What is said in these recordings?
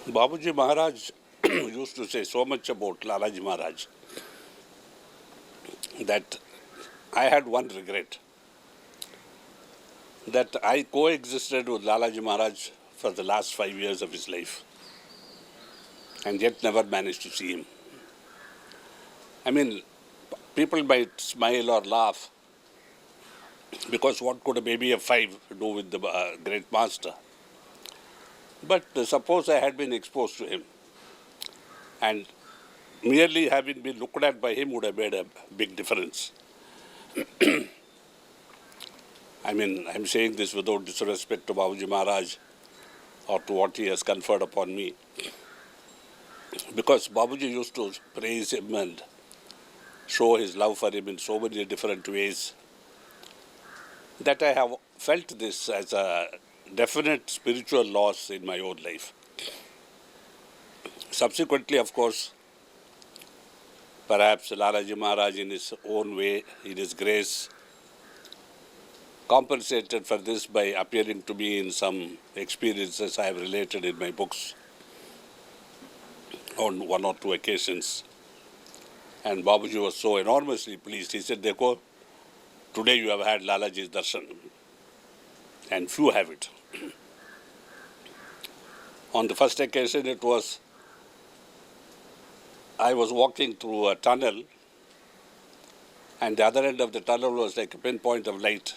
Babuji Maharaj used to say so much about Lalaji Maharaj that I had one regret, that I coexisted with Lalaji Maharaj for the last 5 years of his life and yet never managed to see him. I mean, people might smile or laugh because what could a baby of 5 do with the great master? But suppose I had been exposed to him and merely having been looked at by him would have made a big difference. I mean, I'm saying this without disrespect to Babuji Maharaj or to what he has conferred upon me. Because Babuji used to praise him and show his love for him in so many different ways that I have felt this as a definite spiritual loss in my own life. Subsequently, of course, perhaps Lalaji Maharaj in his own way, in his grace, compensated for this by appearing to me in some experiences I have related in my books on 1 or 2 occasions. And Babuji was so enormously pleased. He said, Dekho, today you have had Lalaji's darshan, and few have it. On the first occasion, I was walking through a tunnel, and the other end of the tunnel was like a pinpoint of light.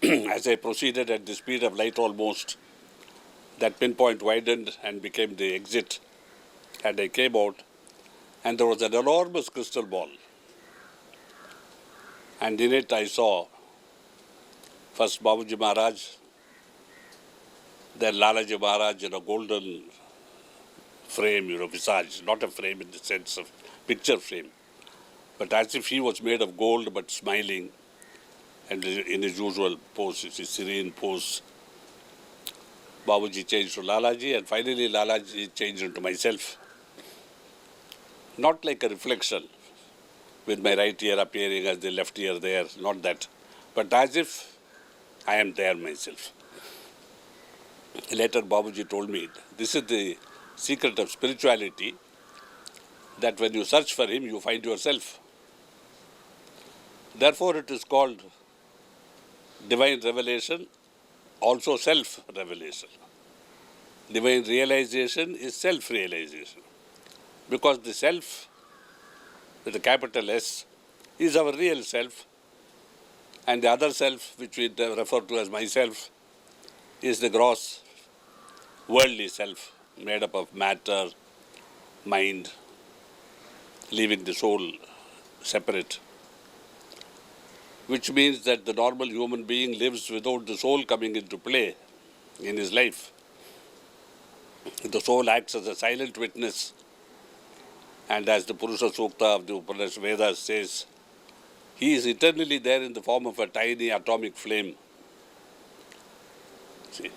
As I proceeded at the speed of light almost, that pinpoint widened and became the exit. And I came out, and there was an enormous crystal ball. And in it I saw first Babuji Maharaj, then Lalaji Maharaj in a golden frame, visage, not a frame in the sense of picture frame, but as if he was made of gold but smiling and in his usual pose, his serene pose. Babuji changed to Lalaji, and finally Lalaji changed into myself. Not like a reflection, with my right ear appearing as the left ear there, not that, but as if I am there myself. Later Babuji told me, this is the secret of spirituality, that when you search for him, you find yourself. Therefore it is called divine revelation, also self-revelation. Divine realization is self-realization, because the self, with a capital S, is our real self, and the other self, which we refer to as myself, is the gross, worldly self, made up of matter, mind, leaving the soul separate. Which means that the normal human being lives without the soul coming into play in his life. The soul acts as a silent witness, and as the Purusha Sukta of the Upanishad Vedas says, he is eternally there in the form of a tiny atomic flame. See?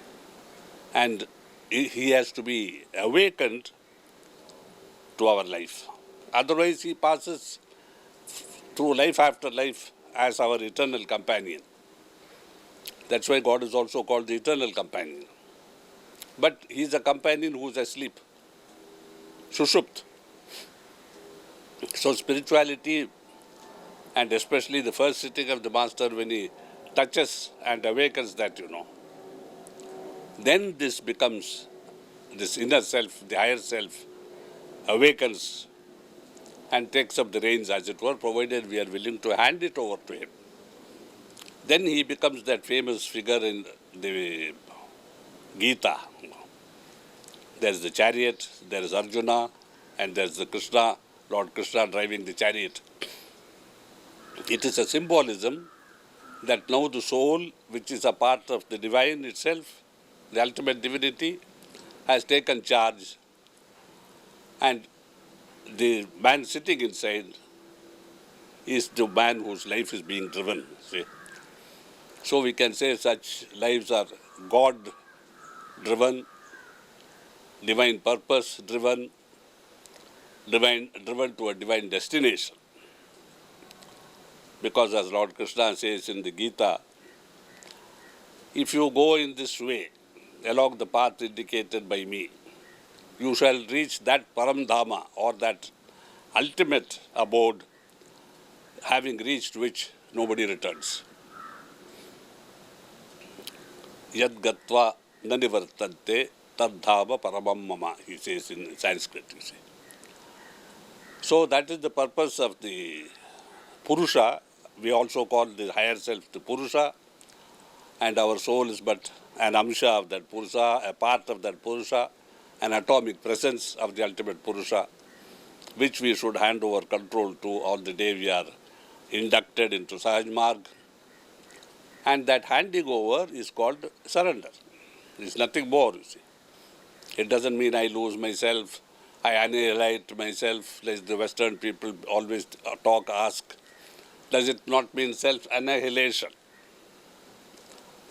And he has to be awakened to our life. Otherwise, he passes through life after life as our eternal companion. That's why God is also called the eternal companion. But he is a companion who is asleep, Sushupt. So spirituality, and especially the first sitting of the Master when he touches and awakens that, then this becomes, this inner self, the higher self, awakens and takes up the reins, as it were, provided we are willing to hand it over to him. Then he becomes that famous figure in the Gita. There's the chariot, there is Arjuna, and there's the Krishna, Lord Krishna driving the chariot. It is a symbolism that now the soul, which is a part of the divine itself, the ultimate divinity, has taken charge, and the man sitting inside is the man whose life is being driven. See? So we can say such lives are God-driven, divine purpose-driven, driven to a divine destination. Because as Lord Krishna says in the Gita, if you go in this way, along the path indicated by me. You shall reach that Paramdhama or that ultimate abode, having reached which nobody returns. Yad gatva nanivartante tadhava paramam mama, he says in Sanskrit, you see. So that is the purpose of the Purusha. We also call the higher self the Purusha, and our soul is but an amsha of that Purusha, a part of that Purusha, an atomic presence of the ultimate Purusha, which we should hand over control to on the day we are inducted into Sahaj Marg. And that handing over is called surrender. It's nothing more, you see. It doesn't mean I lose myself, I annihilate myself, like the Western people always talk, ask. Does it not mean self-annihilation?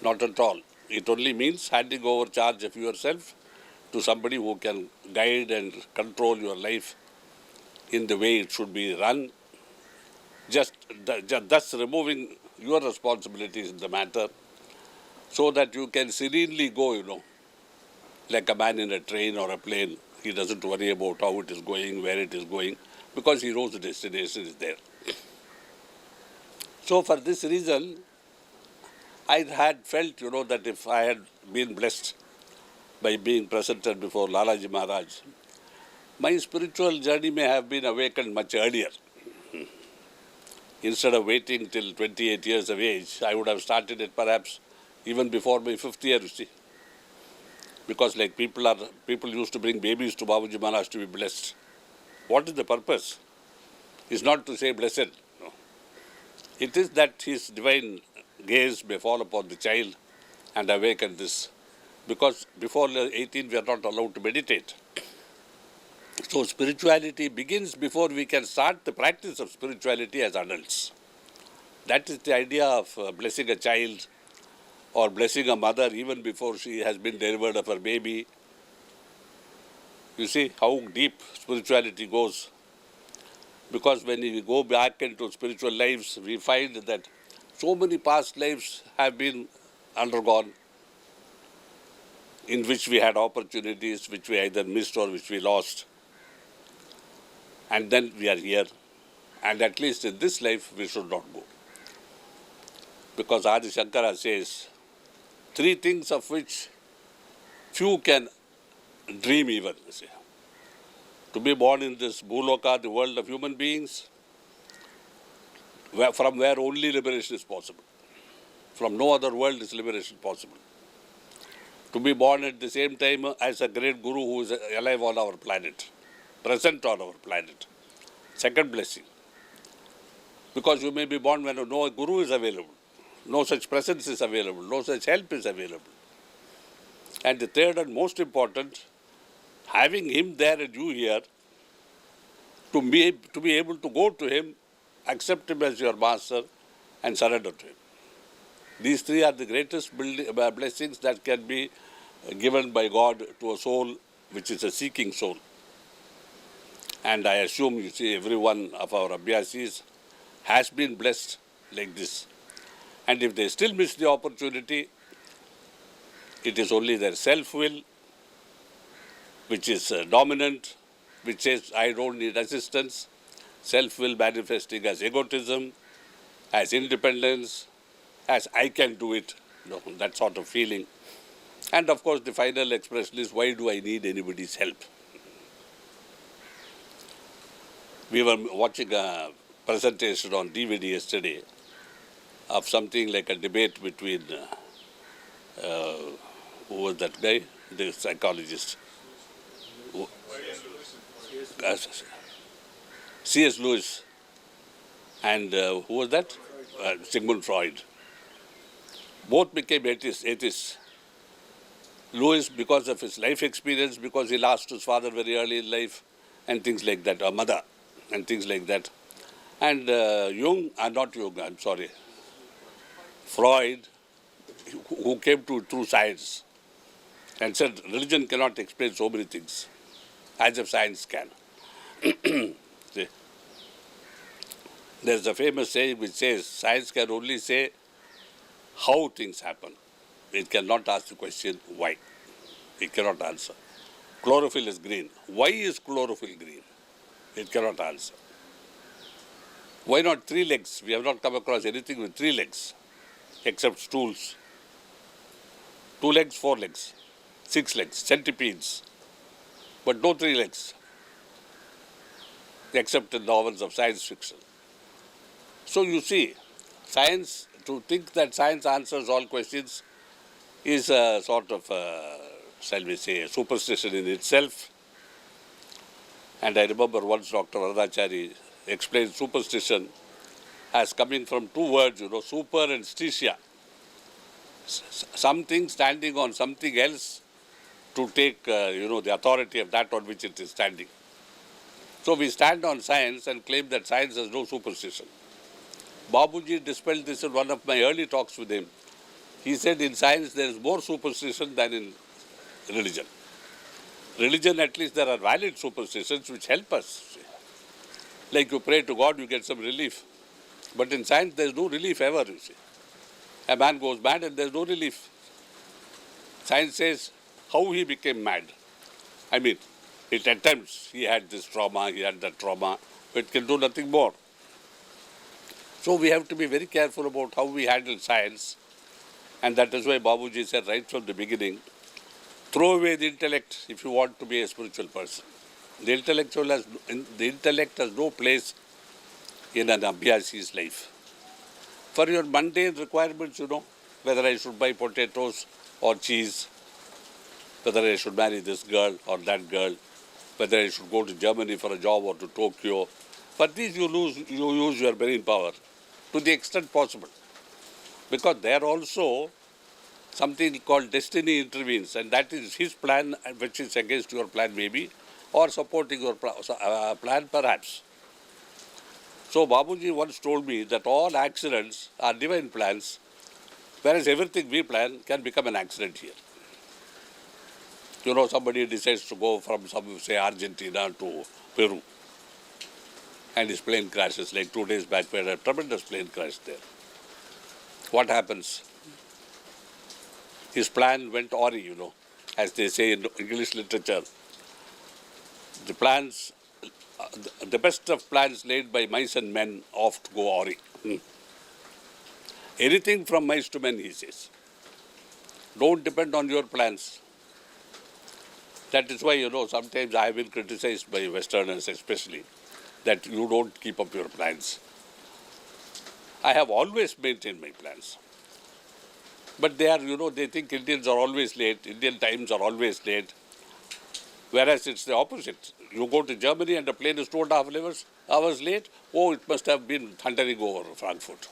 Not at all. It only means handing over charge of yourself to somebody who can guide and control your life in the way it should be run, just thus removing your responsibilities in the matter, so that you can serenely go, like a man in a train or a plane. He doesn't worry about how it is going, where it is going, because he knows the destination is there. So for this reason, I had felt, that if I had been blessed by being presented before Lalaji Maharaj, my spiritual journey may have been awakened much earlier. Instead of waiting till 28 years of age, I would have started it perhaps even before my 5th year, you see. Because like people used to bring babies to Babaji Maharaj to be blessed. What is the purpose? It's not to say blessed. No. It is that his divine gaze may fall upon the child and awaken this. Because before 18 we are not allowed to meditate. So spirituality begins before we can start the practice of spirituality as adults. That is the idea of blessing a child or blessing a mother even before she has been delivered of her baby. You see how deep spirituality goes. Because when we go back into spiritual lives, we find that so many past lives have been undergone, in which we had opportunities which we either missed or which we lost. And then we are here. And at least in this life, we should not go. Because Adi Shankara says, 3 things of which few can dream even. See. To be born in this Bhuloka, the world of human beings, from where only liberation is possible. From no other world is liberation possible. To be born at the same time as a great Guru who is alive on our planet, present on our planet. Second blessing. Because you may be born when no Guru is available, no such presence is available, no such help is available. And the third and most important, having him there and you here, to be able to go to him, accept him as your master and surrender to him. These 3 are the greatest blessings that can be given by God to a soul which is a seeking soul. And I assume, you see, every one of our Abhyasis has been blessed like this. And if they still miss the opportunity, it is only their self-will which is dominant, which says, I don't need assistance. Self-will manifesting as egotism, as independence, as I can do it, that sort of feeling. And of course, the final expression is, why do I need anybody's help? We were watching a presentation on DVD yesterday of something like a debate between, who was that guy? The psychologist. C.S. Lewis and who was that? Sigmund Freud. Both became atheists. Lewis because of his life experience, because he lost his father very early in life, and things like that, or mother, and things like that. And Freud, who came to true science and said religion cannot explain so many things, as if science can. See? There's a famous saying which says, science can only say how things happen. It cannot ask the question why. It cannot answer. Chlorophyll is green. Why is chlorophyll green? It cannot answer. Why not 3 legs? We have not come across anything with 3 legs, except stools. 2 legs, 4 legs, 6 legs, centipedes, but no 3 legs, except in novels of science fiction. So you see, science, to think that science answers all questions is a sort of, shall we say, a superstition in itself. And I remember once Dr. Varadachari explained superstition as coming from 2 words, super and stitia. Something standing on something else to take, the authority of that on which it is standing. So we stand on science and claim that science has no superstition. Babuji dispelled this in one of my early talks with him. He said in science there is more superstition than in religion. Religion, at least, there are valid superstitions which help us. Like you pray to God, you get some relief. But in science, there is no relief ever, you see. A man goes mad and there is no relief. Science says how he became mad. I mean, it attempts. He had this trauma, he had that trauma, but it can do nothing more. So we have to be very careful about how we handle science. And that is why Babuji said right from the beginning, throw away the intellect if you want to be a spiritual person. The intellect has no place in an abhyasi's life. For your mundane requirements, whether I should buy potatoes or cheese, whether I should marry this girl or that girl, whether I should go to Germany for a job or to Tokyo, for these you use your brain power to the extent possible. Because there also something called destiny intervenes, and that is his plan, which is against your plan maybe, or supporting your plan perhaps. So Babuji once told me that all accidents are divine plans, whereas everything we plan can become an accident here. Somebody decides to go from say Argentina to Peru, and his plane crashes. Like 2 days back, we had a tremendous plane crash there. What happens? His plan went awry, as they say in English literature. The plans, the best of plans laid by mice and men oft go awry. Anything from mice to men, he says. Don't depend on your plans. That is why, sometimes I have been criticized by Westerners especially, that you don't keep up your plans. I have always maintained my plans. But they are, they think Indians are always late, Indian times are always late, whereas it's the opposite. You go to Germany and the plane is 2.5 hours late, oh, it must have been thundering over Frankfurt.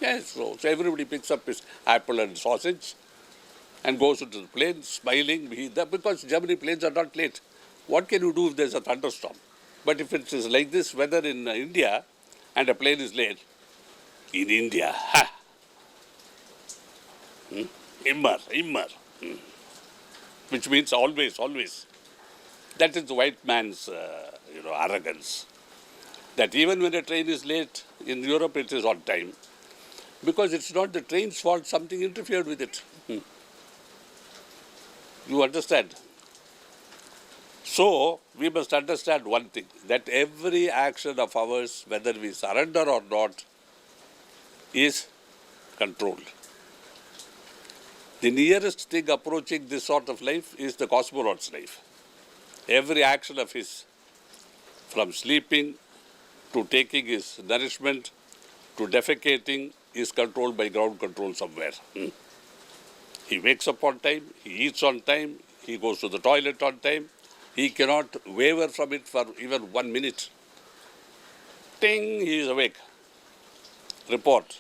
Yes, so everybody picks up his apple and sausage and goes into the plane, smiling, because Germany planes are not late. What can you do if there's a thunderstorm? But if it is like this weather in India and a plane is late, in India, immer, which means always, always. That is the white man's, arrogance. That even when a train is late, in Europe it is on time. Because it's not the train's fault, something interfered with it. You understand? So, we must understand one thing, that every action of ours, whether we surrender or not, is controlled. The nearest thing approaching this sort of life is the cosmonaut's life. Every action of his, from sleeping to taking his nourishment to defecating, is controlled by ground control somewhere. He wakes up on time, he eats on time, he goes to the toilet on time. He cannot waver from it for even 1 minute. Ting, he is awake. Report.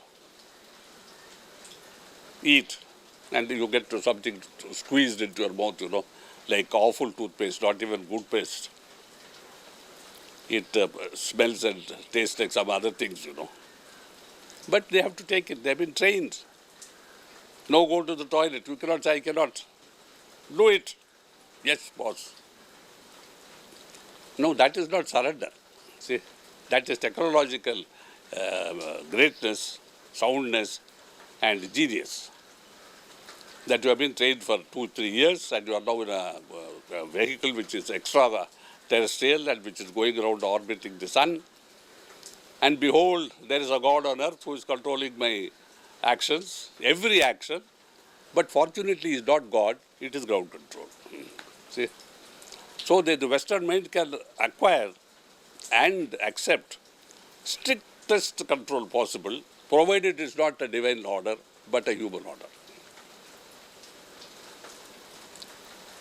Eat. And you get to something squeezed into your mouth, like awful toothpaste, not even good paste. It smells and tastes like some other things, But they have to take it. They have been trained. No, go to the toilet. You cannot say, I cannot. Do it. Yes, boss. No, that is not surrender. See, that is technological greatness, soundness, and genius. that you have been trained for 2-3 years and you are now in a vehicle which is extra terrestrial and which is going around orbiting the sun. And behold, there is a God on earth who is controlling my actions, every action. But fortunately, he is not God, it is ground control. See? So the Western mind can acquire and accept strictest control possible, provided it is not a divine order, but a human order.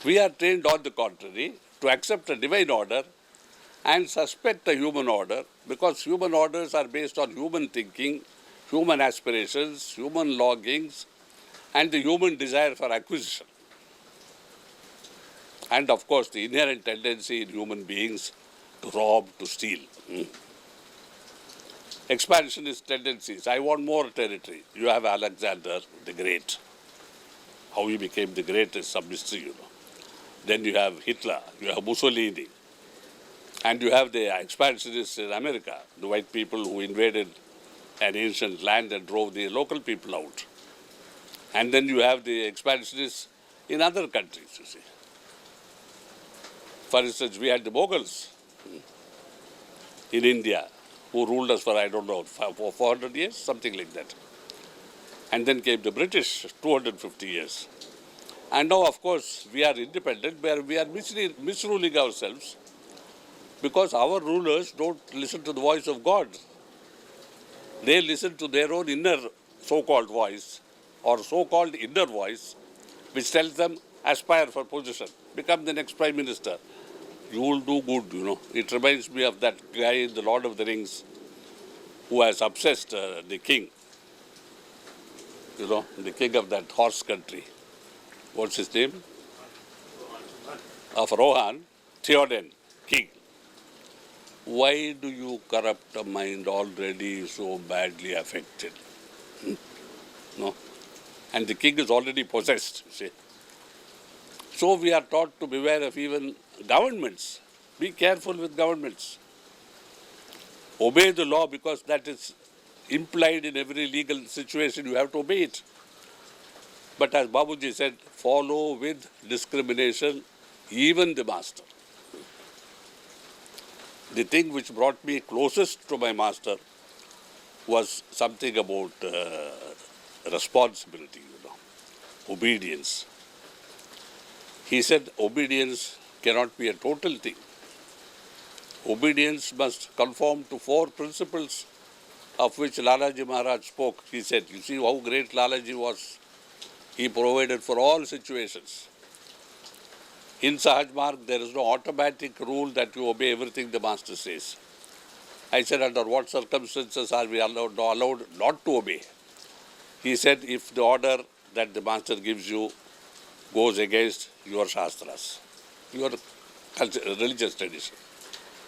We are trained on the contrary to accept a divine order and suspect a human order, because human orders are based on human thinking, human aspirations, human longings, and the human desire for acquisition. And of course, the inherent tendency in human beings to rob, to steal. Expansionist tendencies. I want more territory. You have Alexander the Great. How he became the great is some mystery, you know. Then you have Hitler, you have Mussolini. And you have the expansionists in America, the white people who invaded an ancient land and drove the local people out. And then you have the expansionists in other countries, you see. For instance, we had the Mughals in India who ruled us for, I don't know, 400 years, something like that. And then came the British, 250 years. And now, of course, we are independent, where we are misruling ourselves, because our rulers don't listen to the voice of God. They listen to their own inner so-called voice, or so-called inner voice, which tells them, aspire for position, become the next prime minister. You will do good, you know. It reminds me of that guy in The Lord of the Rings who has obsessed the king, you know, the king of that horse country. What's his name? Of Rohan, Theoden, king. Why do you corrupt a mind already so badly affected? No. And the king is already possessed, you see. So we are taught to beware of even governments. Be careful with governments. Obey the law, because that is implied in every legal situation. You have to obey it. But as Babuji said, follow with discrimination even the master. The thing which brought me closest to my master was something about responsibility, you know, obedience. He said obedience cannot be a total thing. Obedience must conform to 4 principles of which Lalaji Maharaj spoke. He said, you see how great Lalaji was. He provided for all situations. In Sahaj Marg, there is no automatic rule that you obey everything the master says. I said, under what circumstances are we allowed not to obey? He said, if the order that the master gives you goes against your shastras, your religious tradition,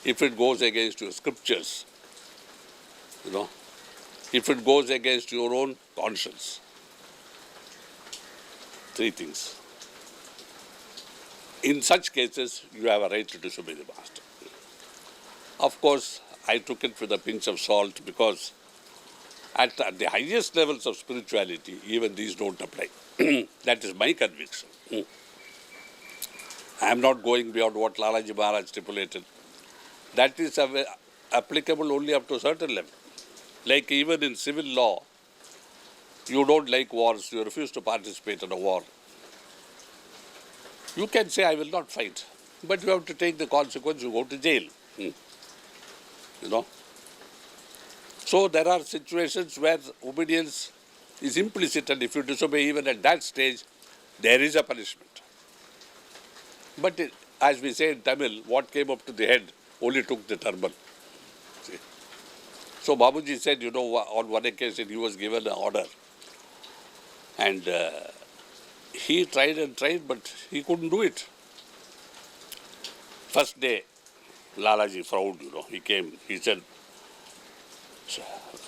if it goes against your scriptures, you know, if it goes against your own conscience. 3 things. In such cases, you have a right to disobey the master. Of course, I took it with a pinch of salt, because at the highest levels of spirituality, even these don't apply. That is my conviction. I am not going beyond what Lalaji Maharaj stipulated. That is applicable only up to a certain level. Like even in civil law, you don't like wars, you refuse to participate in a war. You can say, I will not fight, but you have to take the consequence, you go to jail. You know. So there are situations where obedience is implicit, and if you disobey even at that stage, there is a punishment. But as we say in Tamil, what came up to the head only took the turban. See? So Babuji said, you know, on one occasion he was given an order, and he tried and tried, but he couldn't do it. First day, Lalaji frowned, you know, he came, he said,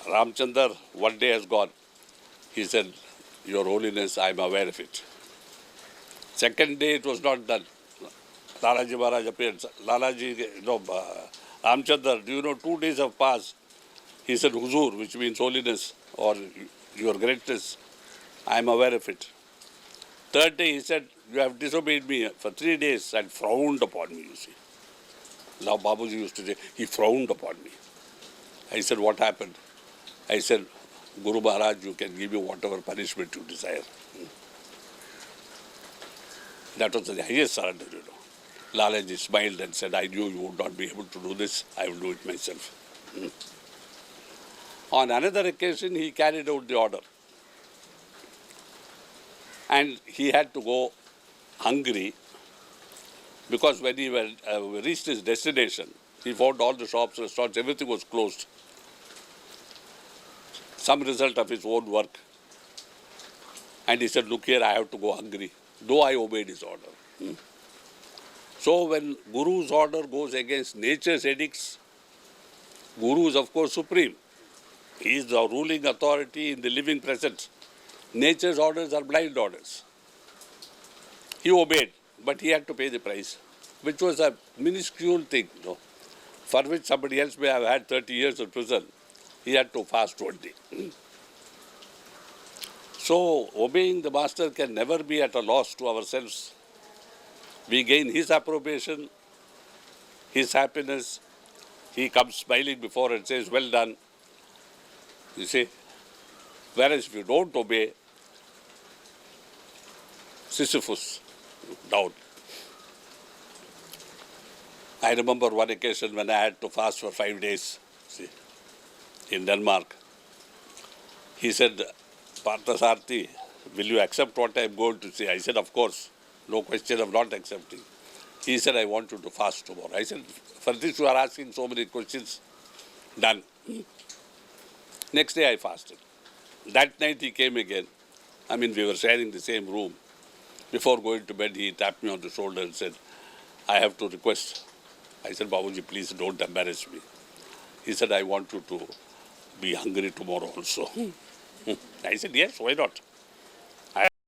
Ramchandar, 1 day has gone. He said, Your Holiness, I am aware of it. Second day, it was not done. Lalaji Maharaj appeared. Lalaji, you know, Ramchandar, do you know 2 days have passed? He said, Huzur, which means holiness or your greatness. I am aware of it. Third day he said, you have disobeyed me for 3 days and frowned upon me, you see. Now Babuji used to say, he frowned upon me. I said, what happened? I said, Guru Maharaj, you can give me whatever punishment you desire. That was the highest surrender, you know. Lalaji smiled and said, I knew you would not be able to do this. I will do it myself. On another occasion, he carried out the order. And he had to go hungry because when he reached his destination, he found all the shops, restaurants, everything was closed. Some result of his own work. And he said, look here, I have to go hungry, though I obeyed his order. So when Guru's order goes against nature's edicts, Guru is of course supreme. He is the ruling authority in the living present. Nature's orders are blind orders. He obeyed, but he had to pay the price, which was a minuscule thing, you know, for which somebody else may have had 30 years of prison. He had to fast 20. So, obeying the Master can never be at a loss to ourselves. We gain his approbation, his happiness. He comes smiling before and says, well done. You see, whereas if you don't obey, Sisyphus, down. I remember one occasion when I had to fast for 5 days, see, in Denmark. He said, Partha, will you accept what I am going to say? I said, of course, no question of not accepting. He said, I want you to fast tomorrow. I said, for this you are asking so many questions. Done. Next day I fasted. That night he came again. I mean, we were sharing the same room. Before going to bed, he tapped me on the shoulder and said, I have to request. I said, Babuji, please don't embarrass me. He said, I want you to be hungry tomorrow also. I said, yes, why not?